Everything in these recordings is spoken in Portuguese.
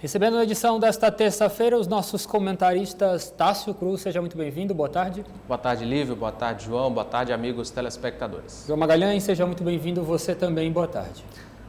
Recebendo na edição desta terça-feira os nossos comentaristas Tássio Cruz, seja muito bem-vindo, boa tarde. Boa tarde, Lívio, boa tarde, João, boa tarde, amigos telespectadores. João Magalhães, seja muito bem-vindo, você também, boa tarde.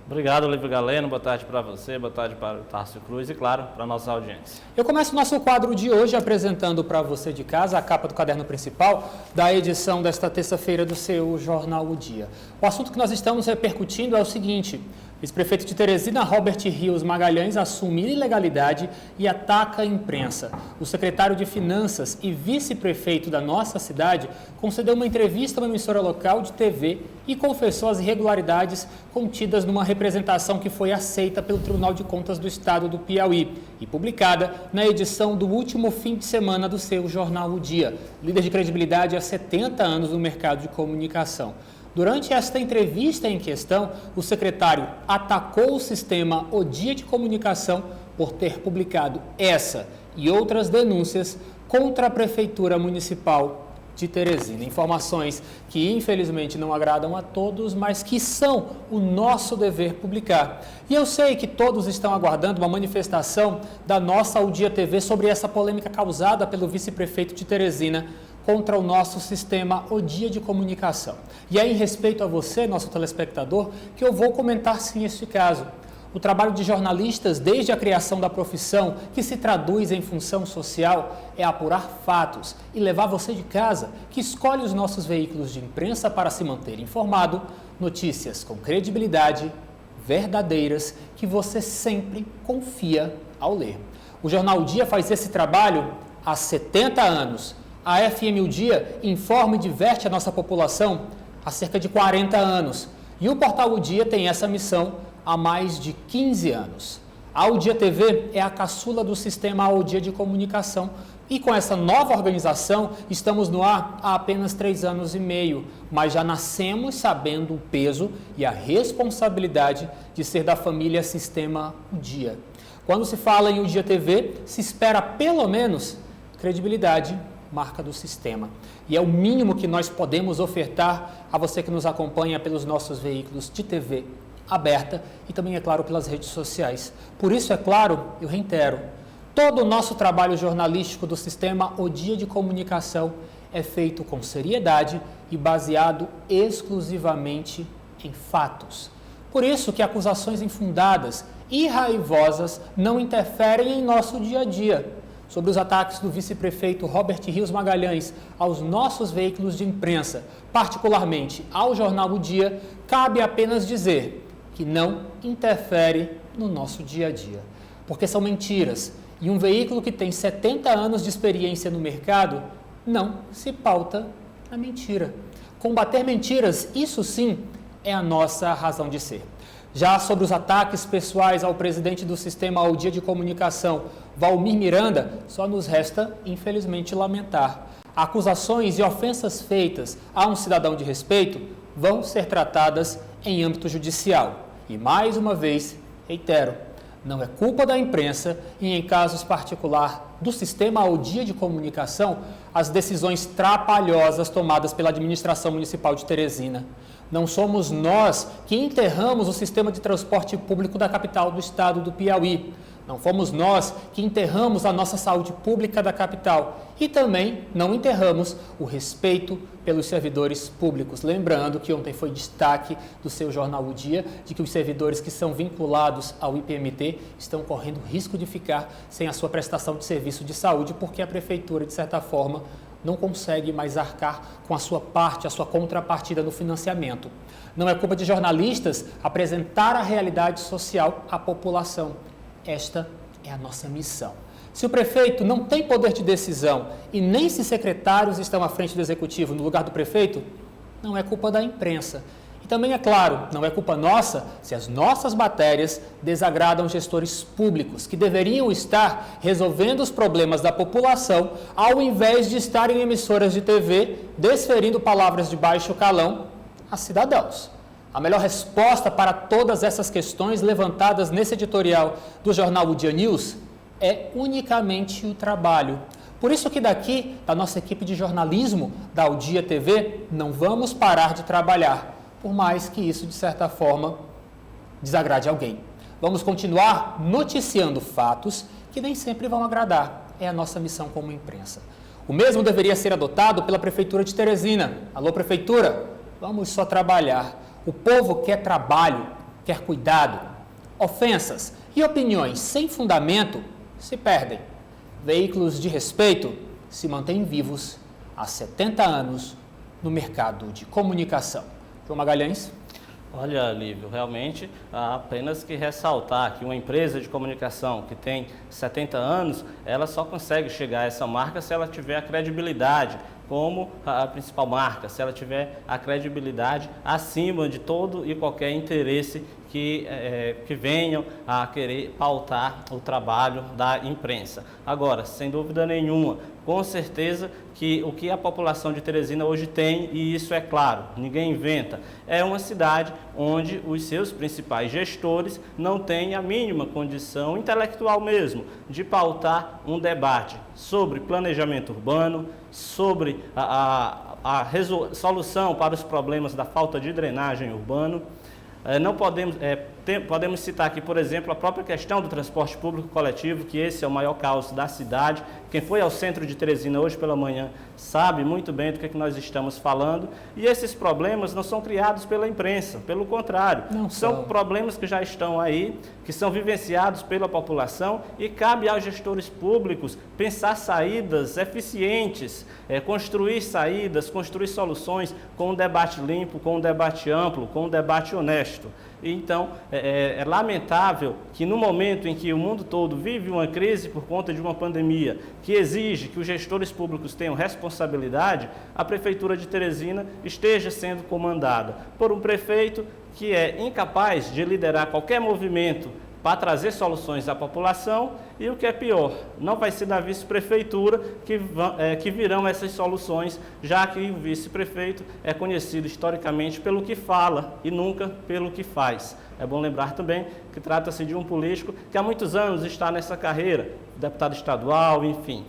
Obrigado, Lívio Galeno, boa tarde para você, boa tarde para o Tássio Cruz e, claro, para a nossa audiência. Eu começo o nosso quadro de hoje apresentando para você de casa a capa do caderno principal da edição desta terça-feira do seu Jornal O Dia. O assunto que nós estamos repercutindo é o seguinte: o vice-prefeito de Teresina, Robert Rios Magalhães, assume ilegalidade e ataca a imprensa. O secretário de Finanças e vice-prefeito da nossa cidade concedeu uma entrevista a uma emissora local de TV e confessou as irregularidades contidas numa representação que foi aceita pelo Tribunal de Contas do Estado do Piauí e publicada na edição do último fim de semana do seu Jornal O Dia, líder de credibilidade há 70 anos no mercado de comunicação. Durante esta entrevista em questão, o secretário atacou o sistema O Dia de Comunicação por ter publicado essa e outras denúncias contra a Prefeitura Municipal de Teresina. Informações que infelizmente não agradam a todos, mas que são o nosso dever publicar. E eu sei que todos estão aguardando uma manifestação da nossa O Dia TV sobre essa polêmica causada pelo vice-prefeito de Teresina contra o nosso sistema O Dia de Comunicação. E é em respeito a você, nosso telespectador, que eu vou comentar sim este caso. O trabalho de jornalistas desde a criação da profissão, que se traduz em função social, é apurar fatos e levar você de casa, que escolhe os nossos veículos de imprensa para se manter informado, notícias com credibilidade, verdadeiras, que você sempre confia ao ler. O Jornal O Dia faz esse trabalho há 70 anos. A FM O Dia informa e diverte a nossa população há cerca de 40 anos. E o Portal O Dia tem essa missão há mais de 15 anos. A O Dia TV é a caçula do sistema O Dia de Comunicação. E com essa nova organização, estamos no ar há apenas 3 anos e meio. Mas já nascemos sabendo o peso e a responsabilidade de ser da família Sistema O Dia. Quando se fala em O Dia TV, se espera pelo menos credibilidade, marca do sistema. E é o mínimo que nós podemos ofertar a você que nos acompanha pelos nossos veículos de TV aberta e também, é claro, pelas redes sociais. Por isso, é claro, eu reitero, todo o nosso trabalho jornalístico do sistema O Dia de Comunicação é feito com seriedade e baseado exclusivamente em fatos. Por isso que acusações infundadas e raivosas não interferem em nosso dia a dia. Sobre os ataques do vice-prefeito Robert Rios Magalhães aos nossos veículos de imprensa, particularmente ao Jornal O Dia, cabe apenas dizer que não interfere no nosso dia a dia. Porque são mentiras e um veículo que tem 70 anos de experiência no mercado não se pauta na mentira. Combater mentiras, isso sim, é a nossa razão de ser. Já sobre os ataques pessoais ao presidente do sistema O Dia de Comunicação, Valmir Miranda, só nos resta, infelizmente, lamentar. Acusações e ofensas feitas a um cidadão de respeito vão ser tratadas em âmbito judicial. E, mais uma vez, reitero, não é culpa da imprensa e, em casos particulares do sistema O Dia de Comunicação, as decisões trapalhosas tomadas pela administração municipal de Teresina. Não somos nós que enterramos o sistema de transporte público da capital do estado do Piauí. Não fomos nós que enterramos a nossa saúde pública da capital. E também não enterramos o respeito pelos servidores públicos. Lembrando que ontem foi destaque do seu Jornal O Dia de que os servidores que são vinculados ao IPMT estão correndo risco de ficar sem a sua prestação de serviço de saúde, porque a prefeitura, de certa forma, não consegue mais arcar com a sua parte, a sua contrapartida no financiamento. Não é culpa de jornalistas apresentar a realidade social à população. Esta é a nossa missão. Se o prefeito não tem poder de decisão e nem se secretários estão à frente do executivo no lugar do prefeito, não é culpa da imprensa. E também, é claro, não é culpa nossa se as nossas matérias desagradam gestores públicos que deveriam estar resolvendo os problemas da população ao invés de estar em emissoras de TV desferindo palavras de baixo calão a cidadãos. A melhor resposta para todas essas questões levantadas nesse editorial do jornal O Dia News é unicamente o trabalho. Por isso que daqui, da nossa equipe de jornalismo da O Dia TV, não vamos parar de trabalhar, por mais que isso, de certa forma, desagrade alguém. Vamos continuar noticiando fatos que nem sempre vão agradar. É a nossa missão como imprensa. O mesmo deveria ser adotado pela Prefeitura de Teresina. Alô, Prefeitura, vamos só trabalhar. O povo quer trabalho, quer cuidado. Ofensas e opiniões sem fundamento se perdem. Veículos de respeito se mantêm vivos há 70 anos no mercado de comunicação. João Magalhães. Olha, Lívio, realmente há apenas que ressaltar que uma empresa de comunicação que tem 70 anos, ela só consegue chegar a essa marca se ela tiver a credibilidade como a principal marca, se ela tiver a credibilidade acima de todo e qualquer interesse que venham a querer pautar o trabalho da imprensa. Agora, sem dúvida nenhuma, com certeza que o que a população de Teresina hoje tem, e isso é claro, ninguém inventa, é uma cidade onde os seus principais gestores não têm a mínima condição intelectual mesmo de pautar um debate sobre planejamento urbano, sobre a solução para os problemas da falta de drenagem urbana. Não podemos citar aqui, por exemplo, a própria questão do transporte público coletivo, que esse é o maior caos da cidade. Quem foi ao centro de Teresina hoje pela manhã sabe muito bem do que nós estamos falando. E esses problemas não são criados pela imprensa, pelo contrário. São problemas que já estão aí, que são vivenciados pela população e cabe aos gestores públicos pensar saídas eficientes, construir saídas, construir soluções com um debate limpo, com um debate amplo, com um debate honesto. Então, é lamentável que no momento em que o mundo todo vive uma crise por conta de uma pandemia que exige que os gestores públicos tenham responsabilidade, a Prefeitura de Teresina esteja sendo comandada por um prefeito que é incapaz de liderar qualquer movimento para trazer soluções à população e o que é pior, não vai ser da vice-prefeitura que virão essas soluções, já que o vice-prefeito é conhecido historicamente pelo que fala e nunca pelo que faz. É bom lembrar também que trata-se de um político que há muitos anos está nessa carreira, deputado estadual, enfim,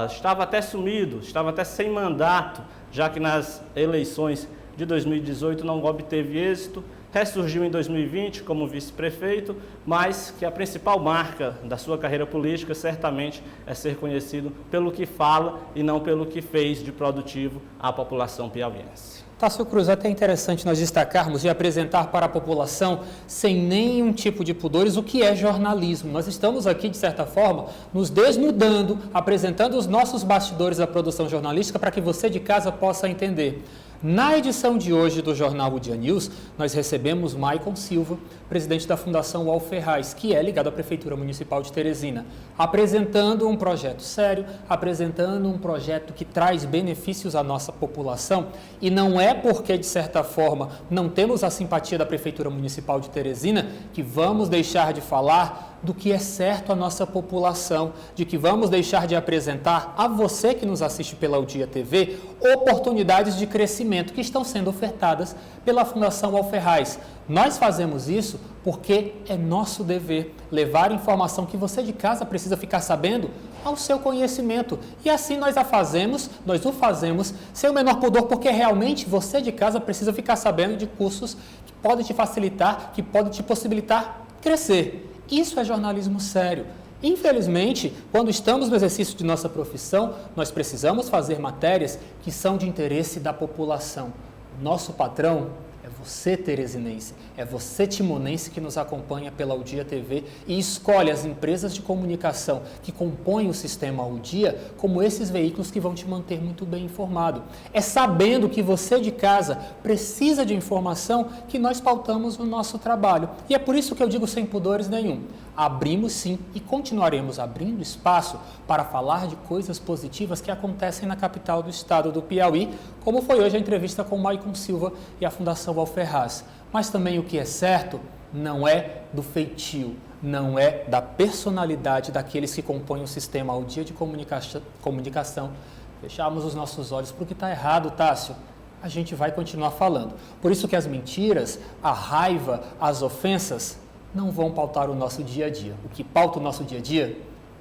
estava até sumido, estava até sem mandato, já que nas eleições de 2018 não obteve êxito, ressurgiu em 2020 como vice-prefeito, mas que a principal marca da sua carreira política certamente é ser conhecido pelo que fala e não pelo que fez de produtivo à população piauiense. Tássio Cruz, até interessante nós destacarmos e apresentar para a população, sem nenhum tipo de pudores, o que é jornalismo. Nós estamos aqui, de certa forma, nos desnudando, apresentando os nossos bastidores da produção jornalística para que você de casa possa entender. Na edição de hoje do Jornal O Dia News, nós recebemos Maicon Silva, presidente da Fundação UOL Ferraz, que é ligado à Prefeitura Municipal de Teresina, apresentando um projeto sério, apresentando um projeto que traz benefícios à nossa população, e não é porque, de certa forma, não temos a simpatia da Prefeitura Municipal de Teresina que vamos deixar de falar do que é certo à nossa população, de que vamos deixar de apresentar a você que nos assiste pela O Dia TV oportunidades de crescimento que estão sendo ofertadas pela Fundação UOL Ferraz. Nós fazemos isso porque é nosso dever levar informação que você de casa precisa ficar sabendo ao seu conhecimento. E assim nós o fazemos sem o menor pudor, porque realmente você de casa precisa ficar sabendo de cursos que podem te facilitar, que podem te possibilitar crescer. Isso é jornalismo sério. Infelizmente, quando estamos no exercício de nossa profissão, nós precisamos fazer matérias que são de interesse da população. Nosso patrão é você, teresinense, é você, timonense, que nos acompanha pela O Dia TV e escolhe as empresas de comunicação que compõem o sistema O Dia como esses veículos que vão te manter muito bem informado. É sabendo que você de casa precisa de informação que nós pautamos no nosso trabalho. E é por isso que eu digo sem pudores nenhum. Abrimos sim e continuaremos abrindo espaço para falar de coisas positivas que acontecem na capital do estado do Piauí, como foi hoje a entrevista com o Maicon Silva e a Fundação UOL Ferraz. Mas também o que é certo não é do feitio, não é da personalidade daqueles que compõem o sistema O Dia de comunicação. Fecharmos os nossos olhos para o que está errado, Tássio. A gente vai continuar falando. Por isso que as mentiras, a raiva, as ofensas não vão pautar o nosso dia a dia. O que pauta o nosso dia a dia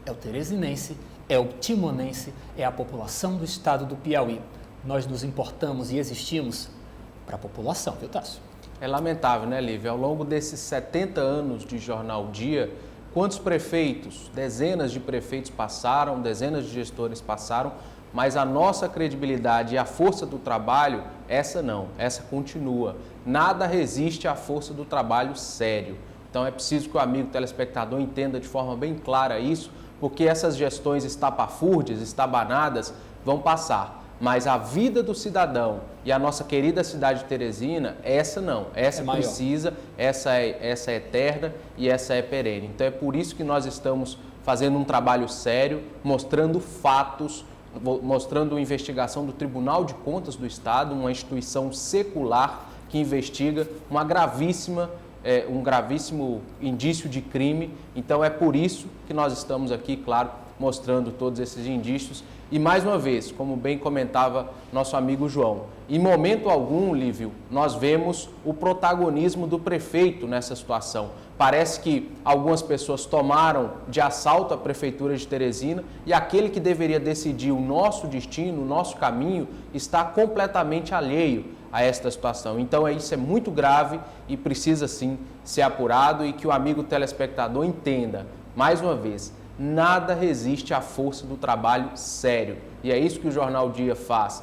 é o teresinense, é o timonense, é a população do estado do Piauí. Nós nos importamos e existimos para a população, viu, Tássio? É lamentável, né, Lívia? Ao longo desses 70 anos de Jornal Dia, quantos prefeitos, dezenas de prefeitos passaram, dezenas de gestores passaram, mas a nossa credibilidade e a força do trabalho, essa não, essa continua. Nada resiste à força do trabalho sério. Então é preciso que o amigo telespectador entenda de forma bem clara isso, porque essas gestões estapafúrdias, estabanadas, vão passar. Mas a vida do cidadão e a nossa querida cidade de Teresina, essa não, essa precisa, essa é eterna e essa é perene. Então é por isso que nós estamos fazendo um trabalho sério, mostrando fatos, mostrando a investigação do Tribunal de Contas do Estado, uma instituição secular que investiga um gravíssimo indício de crime. Então é por isso que nós estamos aqui, claro, mostrando todos esses indícios. E mais uma vez, como bem comentava nosso amigo João, em momento algum, Lívio, nós vemos o protagonismo do prefeito nessa situação. Parece que algumas pessoas tomaram de assalto a Prefeitura de Teresina e aquele que deveria decidir o nosso destino, o nosso caminho, está completamente alheio a esta situação. Então isso é muito grave e precisa sim ser apurado e que o amigo telespectador entenda, mais uma vez, nada resiste à força do trabalho sério. E é isso que o Jornal Dia faz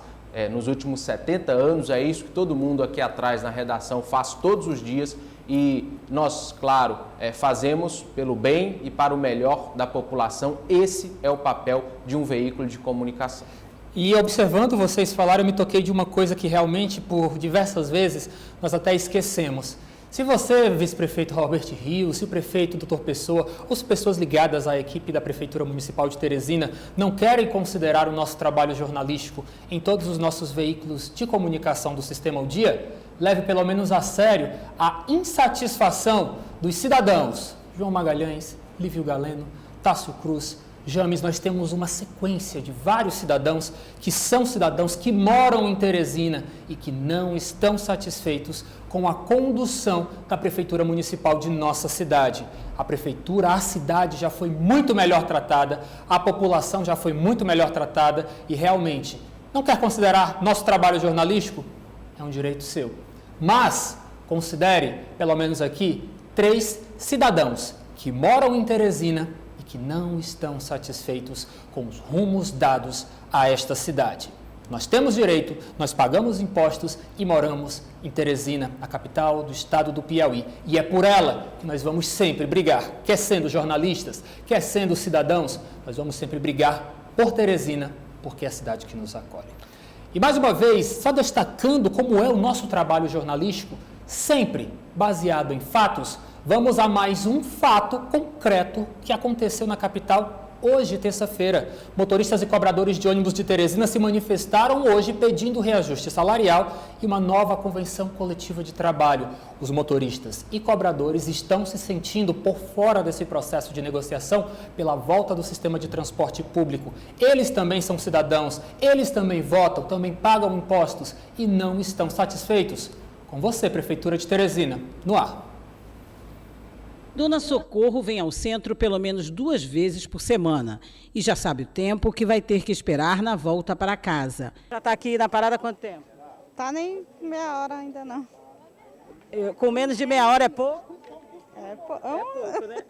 nos últimos 70 anos, é isso que todo mundo aqui atrás na redação faz todos os dias e nós, claro, fazemos pelo bem e para o melhor da população. Esse é o papel de um veículo de comunicação. E observando vocês falarem, eu me toquei de uma coisa que realmente, por diversas vezes, nós até esquecemos. Se você, vice-prefeito Robert Rios, se o prefeito Dr. Pessoa ou as pessoas ligadas à equipe da Prefeitura Municipal de Teresina não querem considerar o nosso trabalho jornalístico em todos os nossos veículos de comunicação do Sistema O Dia, leve pelo menos a sério a insatisfação dos cidadãos. João Magalhães, Lívio Galeno, Tássio Cruz, James, nós temos uma sequência de vários cidadãos que são cidadãos que moram em Teresina e que não estão satisfeitos com a condução da Prefeitura Municipal de nossa cidade. A cidade já foi muito melhor tratada, a população já foi muito melhor tratada e realmente não quer considerar nosso trabalho jornalístico? É um direito seu. Mas considere, pelo menos aqui, 3 cidadãos que moram em Teresina que não estão satisfeitos com os rumos dados a esta cidade. Nós temos direito, nós pagamos impostos e moramos em Teresina, a capital do estado do Piauí. E é por ela que nós vamos sempre brigar, quer sendo jornalistas, quer sendo cidadãos, nós vamos sempre brigar por Teresina, porque é a cidade que nos acolhe. E mais uma vez, só destacando como é o nosso trabalho jornalístico, sempre baseado em fatos, vamos a mais um fato concreto que aconteceu na capital hoje, terça-feira. Motoristas e cobradores de ônibus de Teresina se manifestaram hoje pedindo reajuste salarial e uma nova convenção coletiva de trabalho. Os motoristas e cobradores estão se sentindo por fora desse processo de negociação pela volta do sistema de transporte público. Eles também são cidadãos, eles também votam, também pagam impostos e não estão satisfeitos. Com você, Prefeitura de Teresina, no ar. Dona Socorro vem ao centro pelo menos 2 vezes por semana e já sabe o tempo que vai ter que esperar na volta para casa. Já está aqui na parada há quanto tempo? Tá nem meia hora ainda não. Com menos de meia hora é pouco? É pouco, né?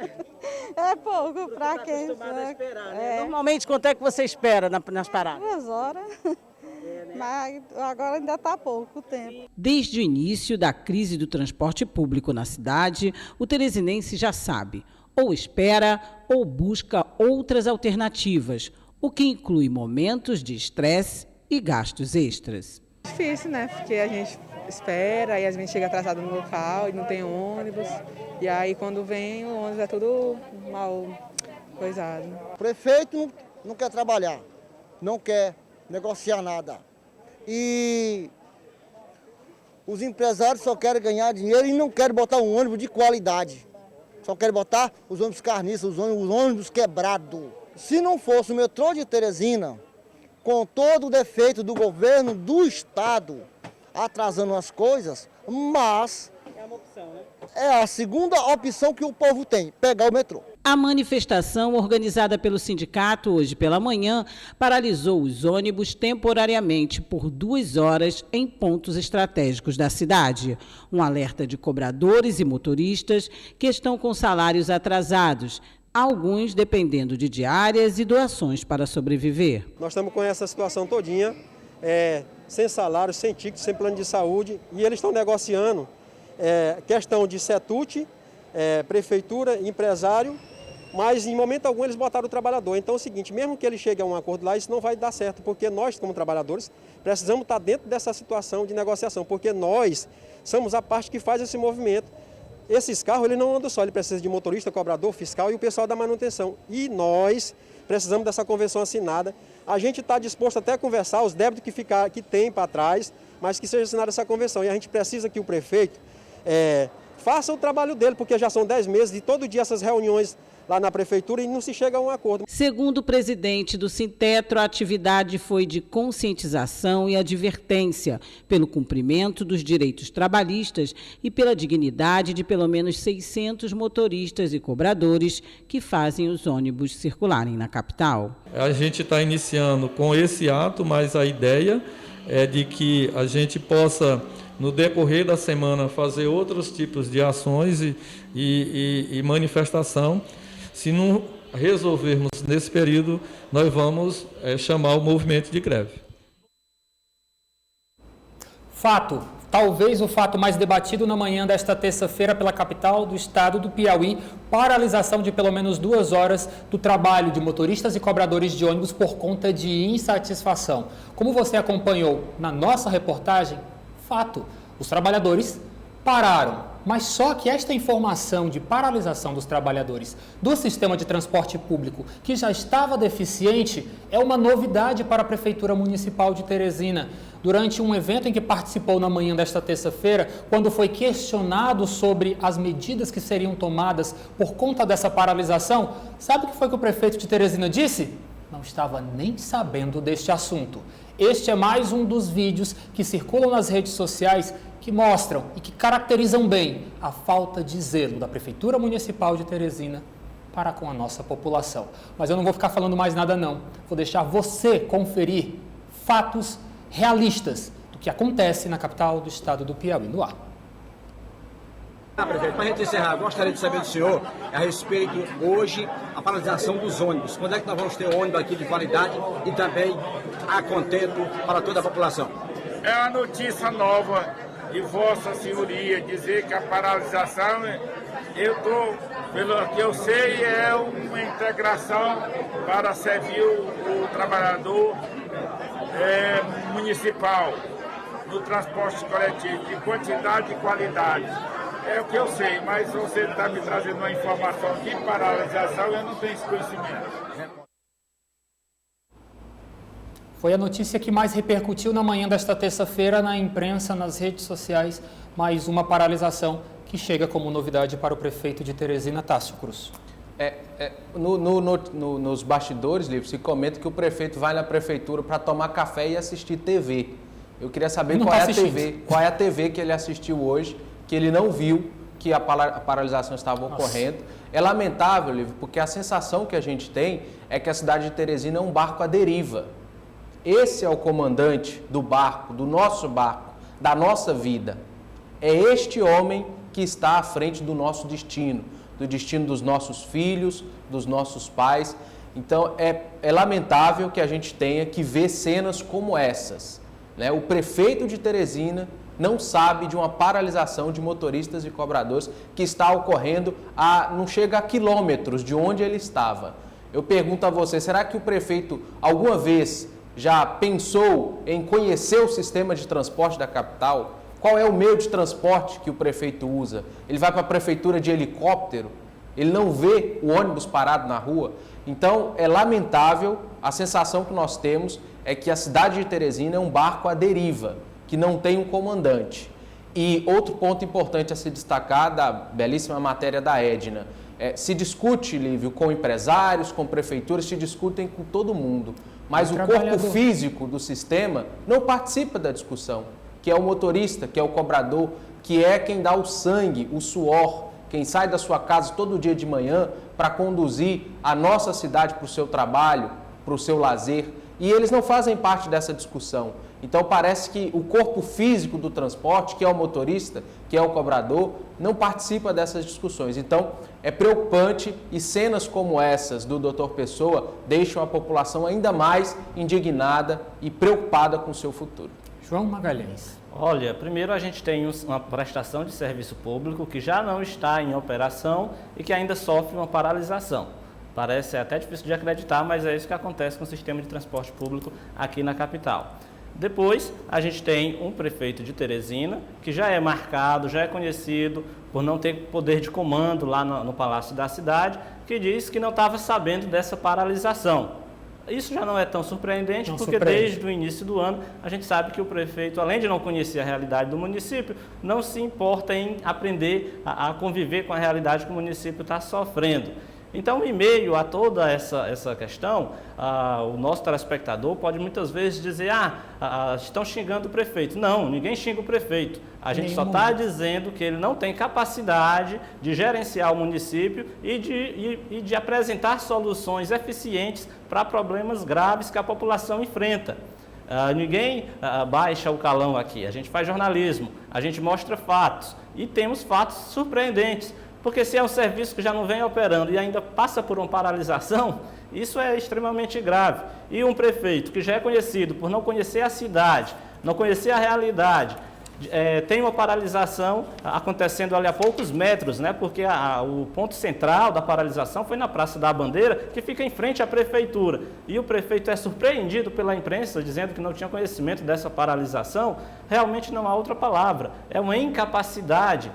É pouco para quem... acostumado a esperar, né? Normalmente, quanto é que você espera nas paradas? 2 horas. Mas agora ainda está pouco tempo. Desde o início da crise do transporte público na cidade, o teresinense já sabe, ou espera ou busca outras alternativas, o que inclui momentos de estresse e gastos extras. Difícil, né? Porque a gente espera e a gente chega atrasado no local e não tem ônibus. E aí quando vem o ônibus é tudo mal coisado. O prefeito não quer trabalhar, não quer negociar nada. E os empresários só querem ganhar dinheiro e não querem botar um ônibus de qualidade. Só querem botar os ônibus carniças, os ônibus quebrados. Se não fosse o metrô de Teresina, com todo o defeito do governo, do estado, atrasando as coisas, mas É uma opção, né? É a segunda opção que o povo tem, pegar o metrô. A manifestação, organizada pelo sindicato hoje pela manhã, paralisou os ônibus temporariamente por 2 horas em pontos estratégicos da cidade. Um alerta de cobradores e motoristas que estão com salários atrasados, alguns dependendo de diárias e doações para sobreviver. Nós estamos com essa situação todinha, sem salário, sem ticket, sem plano de saúde, e eles estão negociando questão de setute, prefeitura, empresário, mas em momento algum eles botaram o trabalhador. Então é o seguinte, mesmo que ele chegue a um acordo lá, isso não vai dar certo, porque nós, como trabalhadores, precisamos estar dentro dessa situação de negociação, porque nós somos a parte que faz esse movimento. Esses carros, ele não anda só, ele precisa de motorista, cobrador, fiscal e o pessoal da manutenção. E nós precisamos dessa convenção assinada. A gente está disposto até a conversar os débitos que tem para trás, mas que seja assinada essa convenção. E a gente precisa que o prefeito faça o trabalho dele, porque já são 10 meses e todo dia essas reuniões lá na prefeitura e não se chega a um acordo. Segundo o presidente do Sintetro, a atividade foi de conscientização e advertência pelo cumprimento dos direitos trabalhistas e pela dignidade de pelo menos 600 motoristas e cobradores que fazem os ônibus circularem na capital. A gente está iniciando com esse ato, mas a ideia é de que a gente possa, no decorrer da semana, fazer outros tipos de ações e manifestação. Se não resolvermos nesse período, nós vamos chamar o movimento de greve. Fato. Talvez o fato mais debatido na manhã desta terça-feira pela capital do estado do Piauí, paralisação de pelo menos 2 horas do trabalho de motoristas e cobradores de ônibus por conta de insatisfação. Como você acompanhou na nossa reportagem, fato, os trabalhadores pararam. Mas só que esta informação de paralisação dos trabalhadores do sistema de transporte público, que já estava deficiente, é uma novidade para a Prefeitura Municipal de Teresina. Durante um evento em que participou na manhã desta terça-feira, quando foi questionado sobre as medidas que seriam tomadas por conta dessa paralisação, sabe o que foi que o prefeito de Teresina disse? Não estava nem sabendo deste assunto. Este é mais um dos vídeos que circulam nas redes sociais que mostram e que caracterizam bem a falta de zelo da Prefeitura Municipal de Teresina para com a nossa população. Mas eu não vou ficar falando mais nada não. Vou deixar você conferir fatos realistas do que acontece na capital do estado do Piauí, no ar. Prefeito, para a gente encerrar, gostaria de saber do senhor a respeito hoje a paralisação dos ônibus. Quando é que nós vamos ter ônibus aqui de qualidade e também a contento para toda a população? É uma notícia nova de Vossa Senhoria dizer que a paralisação, pelo que eu sei, é uma integração para servir o trabalhador municipal no transporte coletivo, de quantidade e qualidade. É o que eu sei, mas você está me trazendo uma informação de paralisação, eu não tenho esse conhecimento. Foi a notícia que mais repercutiu na manhã desta terça-feira na imprensa, nas redes sociais, mais uma paralisação que chega como novidade para o prefeito de Teresina, Tássio Cruz. Nos bastidores, Livre, se comenta que o prefeito vai na prefeitura para tomar café e assistir TV. Eu queria saber qual é a TV que ele assistiu hoje, que ele não viu que a paralisação estava ocorrendo. É lamentável, Livre, porque a sensação que a gente tem é que a cidade de Teresina é um barco à deriva. Esse é o comandante do barco, do nosso barco, da nossa vida. É este homem que está à frente do nosso destino, do destino dos nossos filhos, dos nossos pais. Então, é lamentável que a gente tenha que ver cenas como essas, né? O prefeito de Teresina não sabe de uma paralisação de motoristas e cobradores que está ocorrendo não chega a quilômetros de onde ele estava. Eu pergunto a você, será que o prefeito alguma vez já pensou em conhecer o sistema de transporte da capital? Qual é o meio de transporte que o prefeito usa? Ele vai para a prefeitura de helicóptero? Ele não vê o ônibus parado na rua? Então, é lamentável, a sensação que nós temos é que a cidade de Teresina é um barco à deriva, que não tem um comandante. E outro ponto importante a se destacar da belíssima matéria da Edna, se discute, Lívio, com empresários, com prefeituras, se discutem com todo mundo, mas o corpo físico do sistema não participa da discussão, que é o motorista, que é o cobrador, que é quem dá o sangue, o suor, quem sai da sua casa todo dia de manhã para conduzir a nossa cidade para o seu trabalho, para o seu lazer, e eles não fazem parte dessa discussão. Então parece que o corpo físico do transporte, que é o motorista, que é o cobrador, não participa dessas discussões. Então é preocupante e cenas como essas do Dr. Pessoa deixam a população ainda mais indignada e preocupada com o seu futuro. João Magalhães. Olha, primeiro a gente tem uma prestação de serviço público que já não está em operação e que ainda sofre uma paralisação. Parece até difícil de acreditar, mas é isso que acontece com o sistema de transporte público aqui na capital. Depois, a gente tem um prefeito de Teresina, que já é marcado, já é conhecido por não ter poder de comando lá no Palácio da Cidade, que diz que não estava sabendo dessa paralisação. Isso já não é tão surpreendente, porque desde o início do ano a gente sabe que o prefeito, além de não conhecer a realidade do município, não se importa em aprender a conviver com a realidade que o município está sofrendo. Então, em meio a toda essa questão, o nosso telespectador pode muitas vezes dizer, estão xingando o prefeito. Não, ninguém xinga o prefeito. A gente só está dizendo que ele não tem capacidade de gerenciar o município e de apresentar soluções eficientes para problemas graves que a população enfrenta. Ninguém baixa o calão aqui. A gente faz jornalismo, a gente mostra fatos e temos fatos surpreendentes. Porque se é um serviço que já não vem operando e ainda passa por uma paralisação, isso é extremamente grave. E um prefeito que já é conhecido por não conhecer a cidade, não conhecer a realidade, tem uma paralisação acontecendo ali a poucos metros, né? Porque o ponto central da paralisação foi na Praça da Bandeira, que fica em frente à prefeitura. E o prefeito é surpreendido pela imprensa, dizendo que não tinha conhecimento dessa paralisação. Realmente não há outra palavra. É uma incapacidade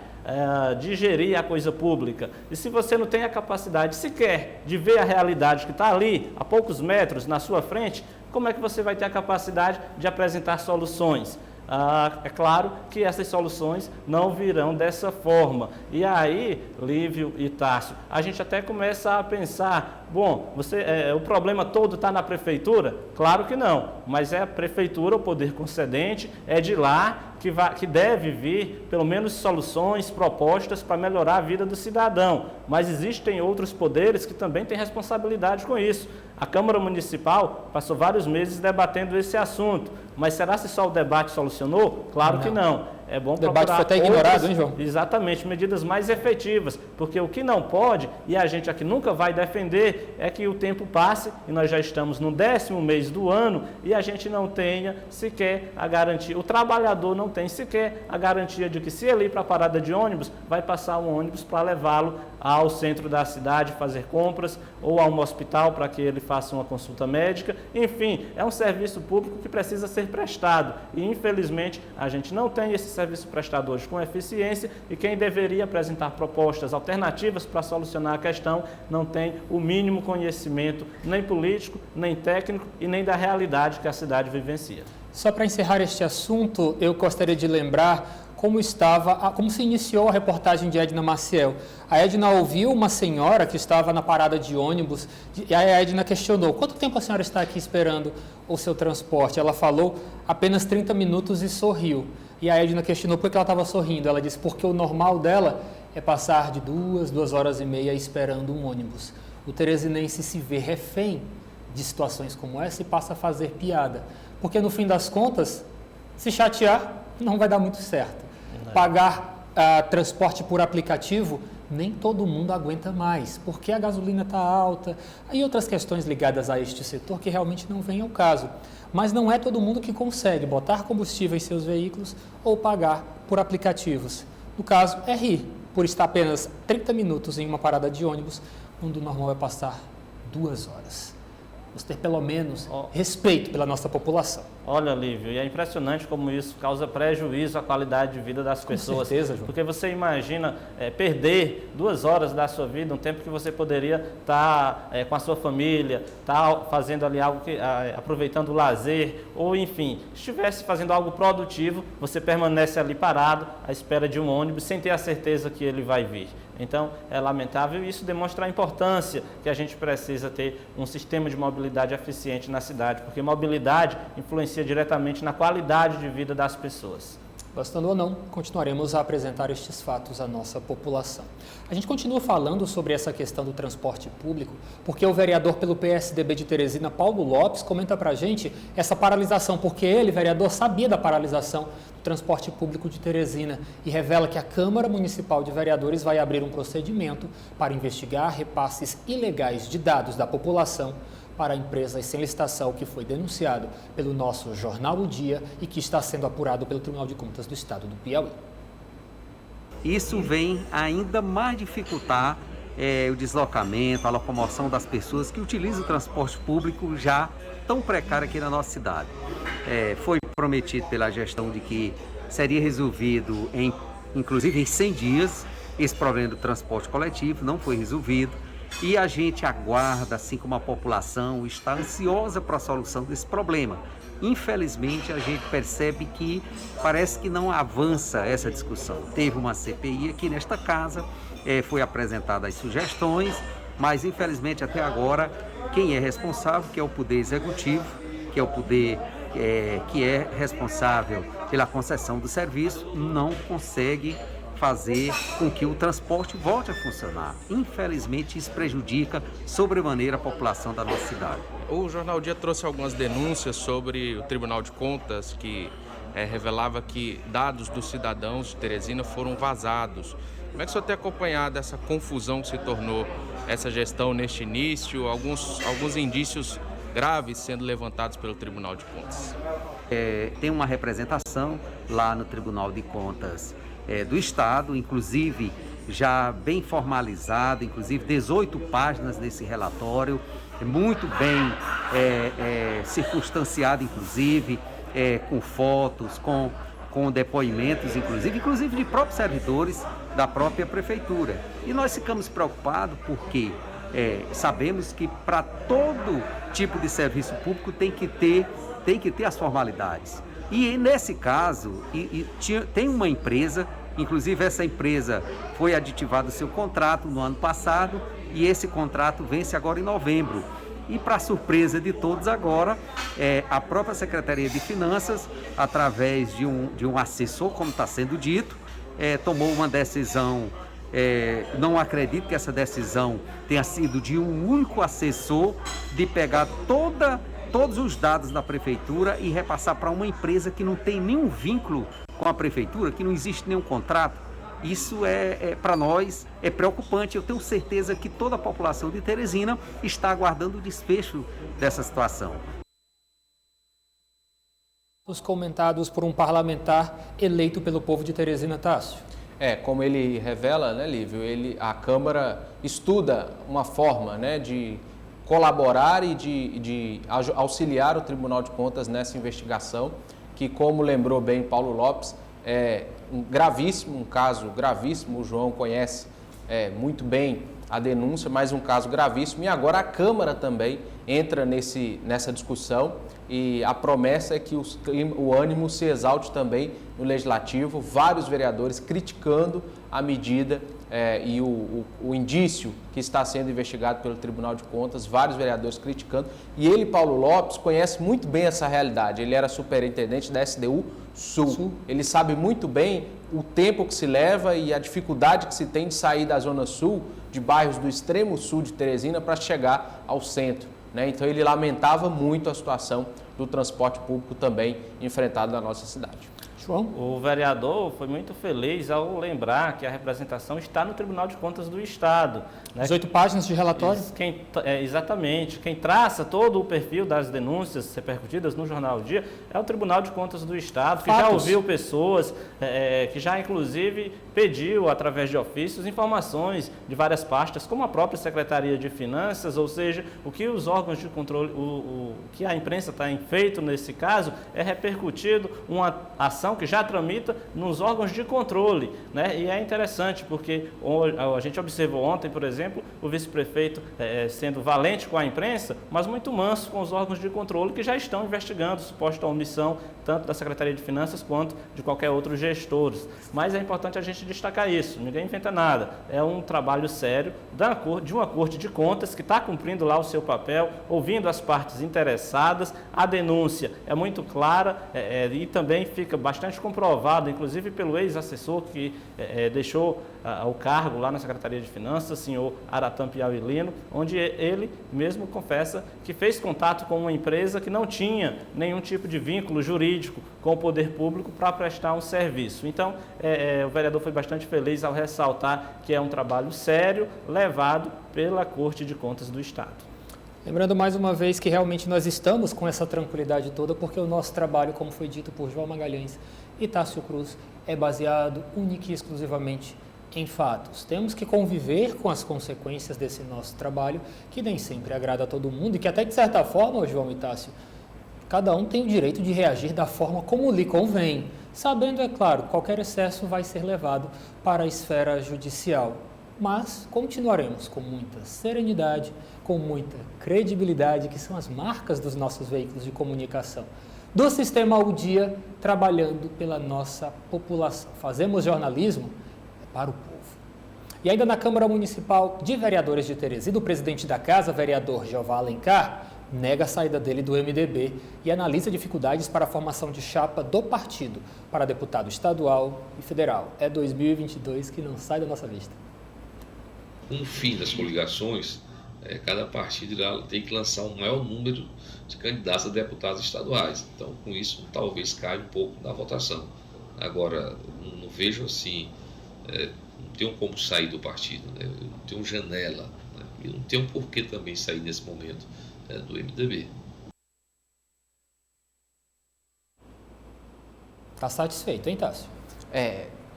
de gerir a coisa pública. E se você não tem a capacidade sequer de ver a realidade que está ali, a poucos metros, na sua frente, como é que você vai ter a capacidade de apresentar soluções? É claro que essas soluções não virão dessa forma. E aí, Lívio e Tássio, a gente até começa a pensar, bom, o problema todo está na prefeitura? Claro que não, mas é a prefeitura, o poder concedente, é de lá que deve vir, pelo menos, soluções, propostas para melhorar a vida do cidadão. Mas existem outros poderes que também têm responsabilidade com isso. A Câmara Municipal passou vários meses debatendo esse assunto, mas será que só o debate solucionou? Claro que não. É bom procurar o debate foi até ignorado, hein, João? Exatamente, medidas mais efetivas, porque o que não pode, e a gente aqui nunca vai defender, é que o tempo passe, e nós já estamos no 10º mês do ano, e a gente não tenha sequer a garantia, o trabalhador não tem sequer a garantia de que se ele ir para a parada de ônibus, vai passar um ônibus para levá-lo ao centro da cidade, fazer compras, ou a um hospital para que ele faça uma consulta médica. Enfim, é um serviço público que precisa ser prestado, e infelizmente a gente não tem esse serviço prestado hoje com eficiência, e quem deveria apresentar propostas alternativas para solucionar a questão não tem o mínimo conhecimento, nem político, nem técnico e nem da realidade que a cidade vivencia. Só para encerrar este assunto, eu gostaria de lembrar como se iniciou a reportagem de Edna Maciel. A Edna ouviu uma senhora que estava na parada de ônibus e a Edna questionou: quanto tempo a senhora está aqui esperando o seu transporte? Ela falou apenas 30 minutos e sorriu. E a Edna questionou por que ela estava sorrindo. Ela disse porque o normal dela é passar de 2 horas e meia esperando um ônibus. O teresinense se vê refém de situações como essa e passa a fazer piada. Porque no fim das contas, se chatear, não vai dar muito certo. Pagar transporte por aplicativo, nem todo mundo aguenta mais, porque a gasolina está alta e outras questões ligadas a este setor que realmente não vêm ao caso. Mas não é todo mundo que consegue botar combustível em seus veículos ou pagar por aplicativos. No caso, é rir por estar apenas 30 minutos em uma parada de ônibus, quando o normal é passar 2 horas. Vamos ter pelo menos respeito pela nossa população. Olha, Lívio, e é impressionante como isso causa prejuízo à qualidade de vida das pessoas. Com certeza, João. Porque você imagina perder 2 horas da sua vida, um tempo que você poderia estar com a sua família, estar fazendo ali algo, aproveitando o lazer, ou enfim, estivesse fazendo algo produtivo, você permanece ali parado, à espera de um ônibus, sem ter a certeza que ele vai vir. Então, é lamentável e isso demonstra a importância que a gente precisa ter um sistema de mobilidade eficiente na cidade, porque mobilidade influencia diretamente na qualidade de vida das pessoas. Gostando ou não, continuaremos a apresentar estes fatos à nossa população. A gente continua falando sobre essa questão do transporte público, porque o vereador pelo PSDB de Teresina, Paulo Lopes, comenta para a gente essa paralisação, porque ele, vereador, sabia da paralisação do transporte público de Teresina e revela que a Câmara Municipal de Vereadores vai abrir um procedimento para investigar repasses ilegais de dados da população para empresas sem licitação, que foi denunciado pelo nosso jornal O Dia e que está sendo apurado pelo Tribunal de Contas do Estado do Piauí. Isso vem ainda mais dificultar o deslocamento, a locomoção das pessoas que utilizam o transporte público já tão precário aqui na nossa cidade. Foi prometido pela gestão de que seria resolvido, inclusive em 100 dias, esse problema do transporte coletivo, não foi resolvido. E a gente aguarda, assim como a população, está ansiosa para a solução desse problema. Infelizmente, a gente percebe que parece que não avança essa discussão. Teve uma CPI aqui nesta casa, foi apresentadas as sugestões, mas infelizmente até agora, quem é responsável, que é o Poder Executivo, que é o poder que é responsável pela concessão do serviço, não consegue fazer com que o transporte volte a funcionar. Infelizmente, isso prejudica sobremaneira a população da nossa cidade. O Jornal O Dia trouxe algumas denúncias sobre o Tribunal de Contas, que revelava que dados dos cidadãos de Teresina foram vazados. Como é que o senhor tem acompanhado essa confusão que se tornou essa gestão neste início, alguns indícios graves sendo levantados pelo Tribunal de Contas? Tem uma representação lá no Tribunal de Contas do Estado, inclusive já bem formalizado, inclusive 18 páginas desse relatório, muito bem circunstanciado, inclusive com fotos, com depoimentos, inclusive de próprios servidores da própria prefeitura. E nós ficamos preocupados porque sabemos que para todo tipo de serviço público tem que ter as formalidades. E nesse caso, tem uma empresa, inclusive essa empresa foi aditivado o seu contrato no ano passado e esse contrato vence agora em novembro. E para surpresa de todos agora, a própria Secretaria de Finanças, através de um assessor, como está sendo dito, tomou uma decisão. Não acredito que essa decisão tenha sido de um único assessor, de pegar todos os dados da prefeitura e repassar para uma empresa que não tem nenhum vínculo com a prefeitura, que não existe nenhum contrato. Isso para nós é preocupante. Eu tenho certeza que toda a população de Teresina está aguardando o desfecho dessa situação. Os comentados por um parlamentar eleito pelo povo de Teresina, Tássio. Como ele revela, né, Lívio, a Câmara estuda uma forma, né, de colaborar e de auxiliar o Tribunal de Contas nessa investigação, que, como lembrou bem Paulo Lopes, é um caso gravíssimo. O João conhece muito bem a denúncia, mas um caso gravíssimo. E agora a Câmara também entra nessa discussão e a promessa é que o ânimo se exalte também no Legislativo, vários vereadores criticando a medida e o indício que está sendo investigado pelo Tribunal de Contas, vários vereadores criticando. E ele, Paulo Lopes, conhece muito bem essa realidade. Ele era superintendente da SDU Sul. Ele sabe muito bem o tempo que se leva e a dificuldade que se tem de sair da Zona Sul, de bairros do extremo sul de Teresina, para chegar ao centro, né? Então ele lamentava muito a situação do transporte público também enfrentado na nossa cidade. João? O vereador foi muito feliz ao lembrar que a representação está no Tribunal de Contas do Estado, né? 18 páginas de relatório? Exatamente. Quem traça todo o perfil das denúncias repercutidas no Jornal O Dia é o Tribunal de Contas do Estado, que já ouviu pessoas, que já inclusive pediu, através de ofícios, informações de várias pastas, como a própria Secretaria de Finanças, ou seja, o que os órgãos de controle, o que a imprensa tem feito nesse caso é repercutido uma ação que já tramita nos órgãos de controle, né? E é interessante porque a gente observou ontem, por exemplo, o vice-prefeito sendo valente com a imprensa, mas muito manso com os órgãos de controle que já estão investigando suposta omissão tanto da Secretaria de Finanças quanto de qualquer outro gestor. Mas é importante a gente destacar isso, ninguém inventa nada, é um trabalho sério de uma Corte de Contas que está cumprindo lá o seu papel, ouvindo as partes interessadas, a denúncia é muito clara e também fica bastante bastante comprovado, inclusive pelo ex-assessor que deixou o cargo lá na Secretaria de Finanças, o senhor Aratan Piauí Lino, onde ele mesmo confessa que fez contato com uma empresa que não tinha nenhum tipo de vínculo jurídico com o poder público para prestar um serviço. Então, o vereador foi bastante feliz ao ressaltar que é um trabalho sério levado pela Corte de Contas do Estado. Lembrando mais uma vez que realmente nós estamos com essa tranquilidade toda porque o nosso trabalho, como foi dito por João Magalhães e Tássio Cruz, é baseado única e exclusivamente em fatos. Temos que conviver com as consequências desse nosso trabalho, que nem sempre agrada a todo mundo e que até de certa forma, João e Tássio, cada um tem o direito de reagir da forma como lhe convém, sabendo, é claro, qualquer excesso vai ser levado para a esfera judicial. Mas continuaremos com muita serenidade, com muita credibilidade, que são as marcas dos nossos veículos de comunicação, do Sistema O Dia, trabalhando pela nossa população. Fazemos jornalismo para o povo. E ainda na Câmara Municipal de Vereadores de Teresina, o presidente da Casa, vereador Jeová Alencar, nega a saída dele do MDB e analisa dificuldades para a formação de chapa do partido para deputado estadual e federal. É 2022 que não sai da nossa vista. Com o fim das coligações, cada partido tem que lançar um maior número de candidatos a deputados estaduais. Então, com isso, talvez caia um pouco da votação. Agora, não vejo assim, não tenho como sair do partido, né? Eu não tenho janela, né? E não tenho por que também sair nesse momento do MDB. Está satisfeito, hein, Tássio?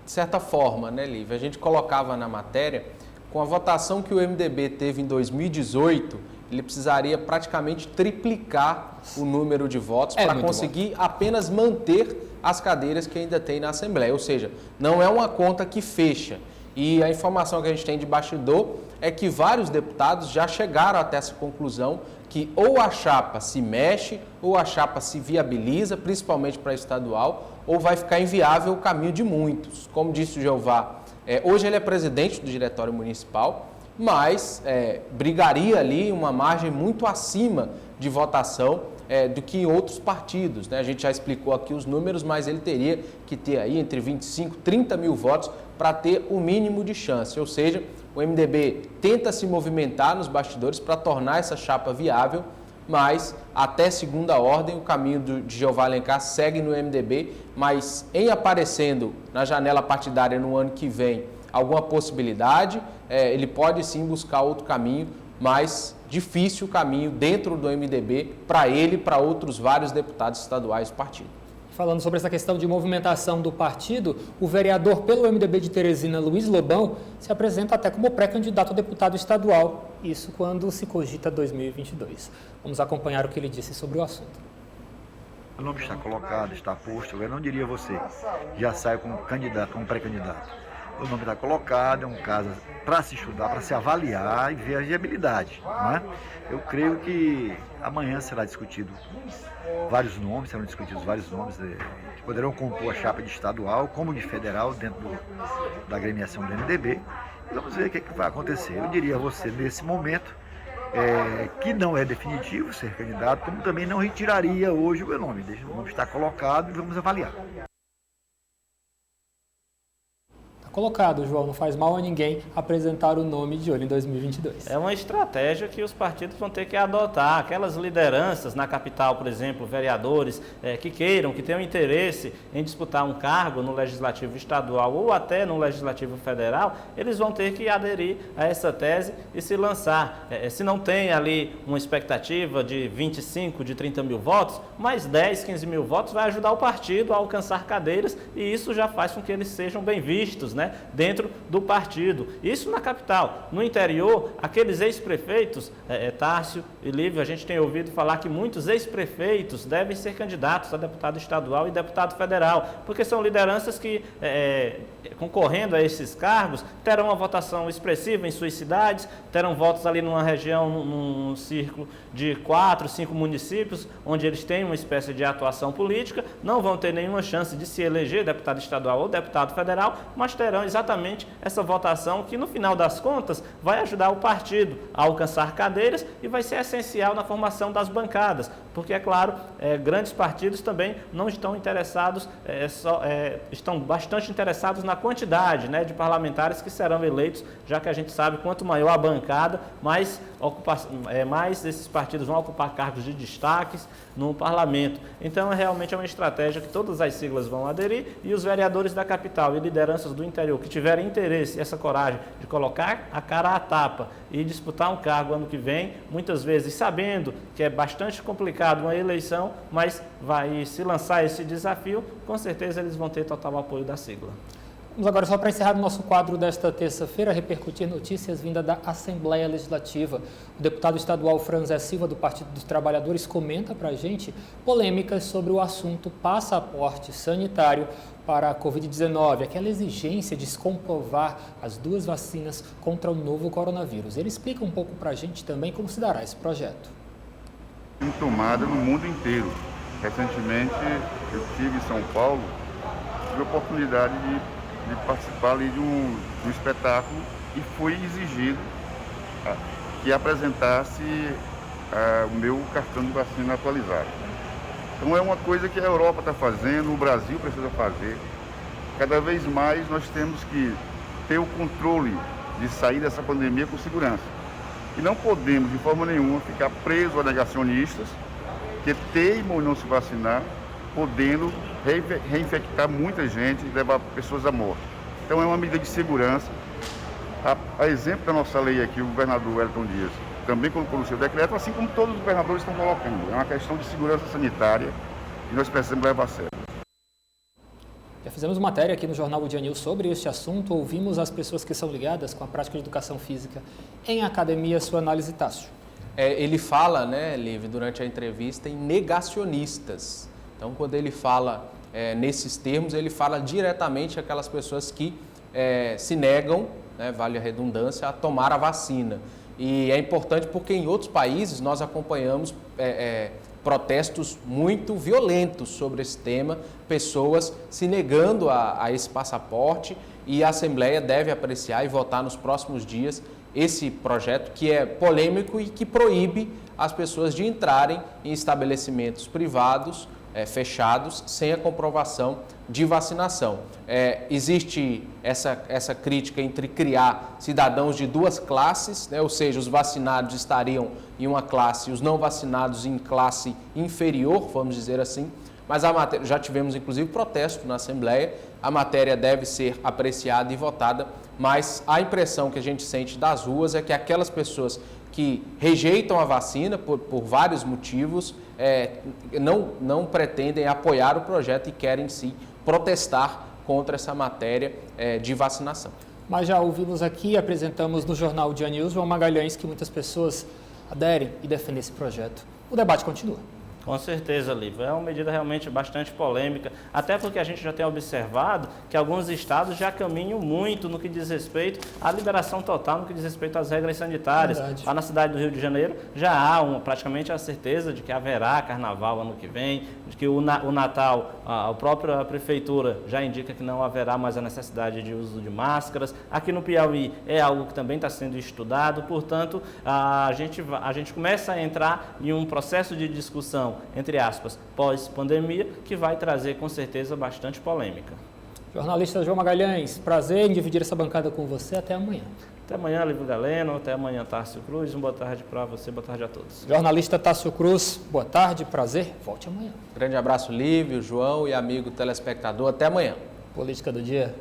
De certa forma, né, Lívia? A gente colocava na matéria, com a votação que o MDB teve em 2018, ele precisaria praticamente triplicar o número de votos para conseguir apenas manter as cadeiras que ainda tem na Assembleia. Ou seja, não é uma conta que fecha. E a informação que a gente tem de bastidor é que vários deputados já chegaram até essa conclusão que ou a chapa se mexe, ou a chapa se viabiliza, principalmente para estadual, ou vai ficar inviável o caminho de muitos. Como disse o Jeová, hoje ele é presidente do Diretório Municipal, mas brigaria ali uma margem muito acima de votação do que em outros partidos, né? A gente já explicou aqui os números, mas ele teria que ter aí entre 25 e 30 mil votos para ter o mínimo de chance. Ou seja, o MDB tenta se movimentar nos bastidores para tornar essa chapa viável, mas até segunda ordem o caminho de Jeová Alencar segue no MDB, mas em aparecendo na janela partidária no ano que vem alguma possibilidade, ele pode sim buscar outro caminho, mas difícil o caminho dentro do MDB para ele e para outros vários deputados estaduais do partido. Falando sobre essa questão de movimentação do partido, o vereador pelo MDB de Teresina, Luiz Lobão, se apresenta até como pré-candidato a deputado estadual, isso quando se cogita 2022. Vamos acompanhar o que ele disse sobre o assunto. O nome está colocado, está posto, eu não diria você, já sai como candidato, como pré-candidato. O nome está colocado, é um caso para se estudar, para se avaliar e ver a viabilidade, não é? Eu creio que amanhã serão discutidos vários nomes que poderão compor a chapa de estadual como de federal dentro da agremiação do MDB. E vamos ver o que vai acontecer. Eu diria a você, nesse momento, que não é definitivo ser candidato, como também não retiraria hoje o meu nome. Deixa o nome estar colocado e vamos avaliar. Colocado, João, não faz mal a ninguém apresentar o nome de olho em 2022. É uma estratégia que os partidos vão ter que adotar. Aquelas lideranças na capital, por exemplo, vereadores que queiram, que tenham interesse em disputar um cargo no Legislativo Estadual ou até no Legislativo Federal, eles vão ter que aderir a essa tese e se lançar. Se não tem ali uma expectativa de 25, de 30 mil votos, mais 10, 15 mil votos vai ajudar o partido a alcançar cadeiras e isso já faz com que eles sejam bem vistos, né, dentro do partido. Isso na capital. No interior, aqueles ex-prefeitos, Tássio e Lívia, a gente tem ouvido falar que muitos ex-prefeitos devem ser candidatos a deputado estadual e deputado federal, porque são lideranças que, concorrendo a esses cargos, terão uma votação expressiva em suas cidades, terão votos ali numa região, num círculo de 4, 5 municípios, onde eles têm uma espécie de atuação política, não vão ter nenhuma chance de se eleger deputado estadual ou deputado federal, mas terão terão exatamente essa votação que, no final das contas, vai ajudar o partido a alcançar cadeiras e vai ser essencial na formação das bancadas, porque, é claro, grandes partidos também não estão interessados, estão bastante interessados na quantidade, né, de parlamentares que serão eleitos, já que a gente sabe quanto maior a bancada, mais esses partidos vão ocupar cargos de destaques no parlamento. Então, realmente é uma estratégia que todas as siglas vão aderir e os vereadores da capital e lideranças do interior que tiverem interesse e essa coragem de colocar a cara à tapa e disputar um cargo ano que vem, muitas vezes sabendo que é bastante complicado uma eleição, mas vai se lançar esse desafio, com certeza eles vão ter total apoio da sigla. Vamos agora, só para encerrar o nosso quadro desta terça-feira, repercutir notícias vindas da Assembleia Legislativa. O deputado estadual Franzé Silva, do Partido dos Trabalhadores, comenta para a gente polêmicas sobre o assunto passaporte sanitário para a Covid-19, aquela exigência de se comprovar as 2 vacinas contra o novo coronavírus. Ele explica um pouco para a gente também como se dará esse projeto. Tomada no mundo inteiro. Recentemente, eu estive em São Paulo, tive a oportunidade de participar ali de um espetáculo e foi exigido que apresentasse o meu cartão de vacina atualizado. Então é uma coisa que a Europa está fazendo, o Brasil precisa fazer. Cada vez mais nós temos que ter o controle de sair dessa pandemia com segurança. E não podemos, de forma nenhuma, ficar presos a negacionistas que teimam em não se vacinar, podendo reinfectar muita gente e levar pessoas à morte. Então é uma medida de segurança. A exemplo da nossa lei aqui, o governador Wellington Dias também colocou no seu decreto, assim como todos os governadores estão colocando. É uma questão de segurança sanitária e nós precisamos levar a sério. Já fizemos matéria aqui no Jornal O Dia News sobre este assunto, ouvimos as pessoas que são ligadas com a prática de educação física em academia. Sua análise, Tássio. Ele fala, né, Lívia, durante a entrevista, em negacionistas. Então, quando ele fala nesses termos, ele fala diretamente aquelas pessoas que se negam, né, vale a redundância, a tomar a vacina. E é importante porque em outros países nós acompanhamos protestos muito violentos sobre esse tema, pessoas se negando a esse passaporte, e a Assembleia deve apreciar e votar nos próximos dias esse projeto que é polêmico e que proíbe as pessoas de entrarem em estabelecimentos privados fechados sem a comprovação de vacinação. Existe essa crítica entre criar cidadãos de 2 classes, né, ou seja, os vacinados estariam em uma classe e os não vacinados em classe inferior, vamos dizer assim, mas a matéria, já tivemos inclusive protesto na Assembleia, a matéria deve ser apreciada e votada, mas a impressão que a gente sente das ruas é que aquelas pessoas que rejeitam a vacina por vários motivos, não pretendem apoiar o projeto e querem sim protestar contra essa matéria de vacinação. Mas já ouvimos aqui, apresentamos no Jornal O Dia News, João Magalhães, que muitas pessoas aderem e defendem esse projeto. O debate continua. Com certeza, Lívia. É uma medida realmente bastante polêmica, até porque a gente já tem observado que alguns estados já caminham muito no que diz respeito à liberação total, no que diz respeito às regras sanitárias. Verdade. Lá na cidade do Rio de Janeiro já há praticamente a certeza de que haverá carnaval ano que vem, de que o Natal, a própria prefeitura já indica que não haverá mais a necessidade de uso de máscaras. Aqui no Piauí é algo que também está sendo estudado, portanto, a gente começa a entrar em um processo de discussão, entre aspas, pós-pandemia, que vai trazer com certeza bastante polêmica. Jornalista João Magalhães, prazer em dividir essa bancada com você. Até amanhã. Até amanhã, Lívia Galeno. Até amanhã, Tássio Cruz. Boa tarde para você, boa tarde a todos. Jornalista Tássio Cruz, boa tarde, prazer. Volte amanhã. Grande abraço, Lívio, João e amigo telespectador. Até amanhã. Política do dia.